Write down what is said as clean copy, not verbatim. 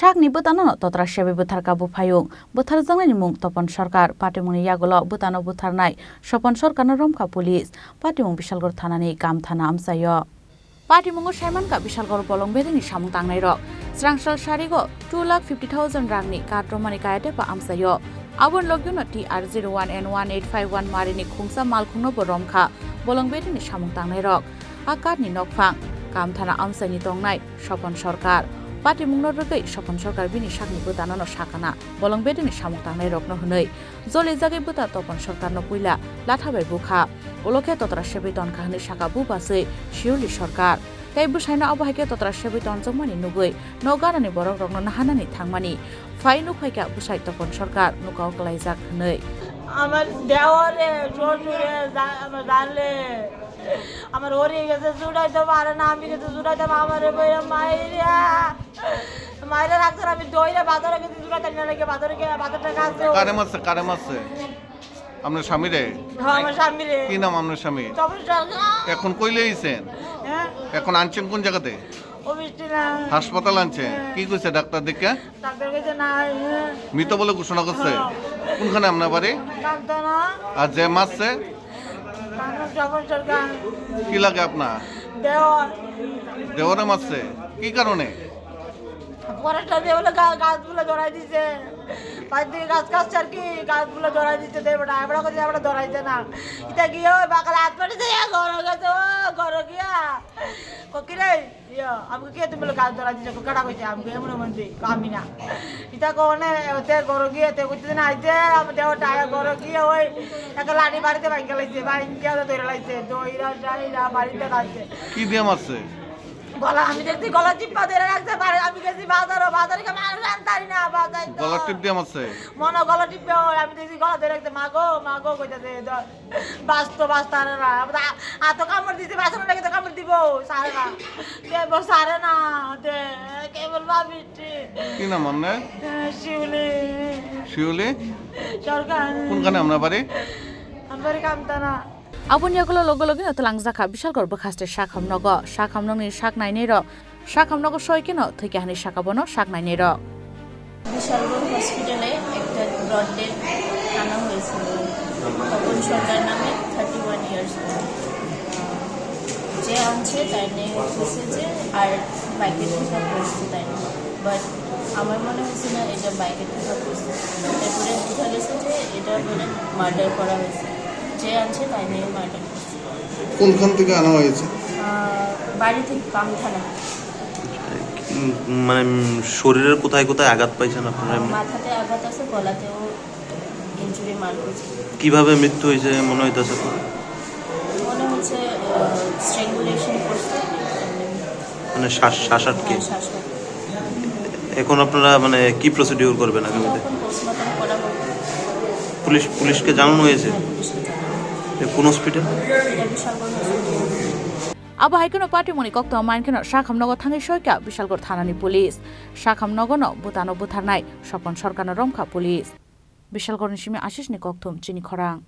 Sakni butano totra shebe butarka bupayung butar jangnani mung Topon Sarkar patimuni yagulo butano butarnai Sopon Sarkarno romka pulis patimung Bishalgor thanani kam thana amsayo patimungo Saimanka Bishalgor bolongbedini samung tangnai rok srangsal sarigo 2,50,000 rangni katromani kayate pa amsayo abon logyono TR01N1851 marini khungsa malkhungno bo romkha bolongbedini samung tangnai rok akarni nokphang kam thana amsani tongnai Sopon Sarkar patimungno rogei Sopon Sarkar bini sakni butanono sakana bolongbedini samung tangnai rokno hunoi jole jagai buta Topon Sarkarno puila lathabai bukha ulokhe totra sebeton kahni saka bupasei Shiuli Sarkar tei busaino abahake totra sebeton jongmani nugui nogarani borok rokno nahanani thangmani phai nukhaika busai Topon Sarkar nukau kalaijak hunoi আমার দেওয়ারে শ্বশুরে আমার জানলে আমার ওরে গেছে জুড়াইতে পারে না আমি গেছে জুড়াইতে আমারে বইরা মাইরা মাইরা রাখতে আমি দইরা বাজারে গেছে জুড়াইতে না লাগে বাজারে গিয়ে বাজারটা কাছে কারে মারছে আপনার স্বামী রে হ্যাঁ আমার স্বামী রে কি নাম আপনার স্বামী তখন সরকার এখন কই লইছেন হ্যাঁ এখন আনছেন কোন জায়গাতে অবশ্যই না হাসপাতাল আনছে কি কইছে ডাক্তার দেখে ডাক্তার কইছে না মৃত বলে ঘোষণা করছে কোনখানে আপনার বাড়ি ডাক্তার না আর যে মারছে তখন সরকার কি লাগে আপনার দেওয়ার দেওয়ারে মারছে কি কারণে পরেরটা দিয়ে বলে গাছগুলো ধরাই দিছে পাঁচ দিকে গাছ কাটছে আর কি গাছগুলো ধরাই দিচ্ছে দেবটা এবার করছে আমরা ধরাইছে না এটা গিয়ে ওই বাকালে হাত পাঠিয়েছে ঘর গেছে ও ঘর গিয়া কিরে আমাকে কে তুমি গাছ ধরাই দিচ্ছে কাটা কইছে আমাকে এমন মন্ত্রী আমি না এটা কোনে তে ঘর গিয়ে তে কইছে না আইতে আমার দেওটা ঘর গিয়ে ওই একটা লাঠি বাড়িতে ভাঙ্গা লাইছে ভাঙ্গা ধরে লাইছে দইরা যাইরা বাড়িতে কাটছে কি দিয়ে মারছে গলা আমি দেখছি গলা চিপা ধরে রাখতে পারে আমি গেছি বাজারে মানুষ আনতারি না বাজাই গলা টিপ দিয়ে মারছে মনে গলা টিপে আমি দেখছি গলা ধরে রাখতে মাগো কইতাছে বাস্তারে না এত কামড় দিতে বাসন লাগে তো কামড় দিব সারে না দেব সারে না দে কেবল ভাবিছি কি নাম আপনার শিউলি সরকার কোনখানে আপনার বাড়ি আমার কামতানা Abun yagulo logologi no telangjaka Bishalgor bukhaste sakhamnogo sakhamnogni saknaini ro sakhamnogo soikino thikehani sakabono saknaini ro Bishalgarh হসপিটালে একটা ব্রড ডেথ আনা হয়েছিল তপন সরকার নামে 31 ইয়ার্স যে আনছে তাই নিয়ে হচ্ছে যে আর বাইকের থেকে পড়ছে তাই বাট আমার মনে হচ্ছে না এটা বাইকের থেকে পড়ছে এরপরে বোঝা গেছে যে এটা মানে মার্ডার করা হয়েছে যে আনছে তাই নিয়ে মার্ডার করছে কোনখান থেকে আনা হয়েছে বাড়ি থেকে কাম থানা মানে শরীরের কোথায় কোথায় আঘাত পাইছেন আপনারা মাথাতে আঘাত আছে গলাতেও ইনজুরি মার হয়েছে কিভাবে মৃত্যু হয়েছে মনে হইতেছে মনে হচ্ছে স্ট্রেঙ্গুলেশন করছে মানে শ্বাস আটকে এখন আপনারা মানে কি প্রসিডিউর করবেন আগামীতে পোস্টমর্টম করা হবে পুলিশকে জানানো হয়েছে কোন হসপিটাল এটা Bishalgarh hospital Abahaykono patimuni kokto mainkeno sakhamnogo thangi soika Bishalgor thanani pulis sakhamnogono butano butharnai Sopon Sarkarno romkha pulis Bishalgor nishimi Ashish ni kokthum chini khorang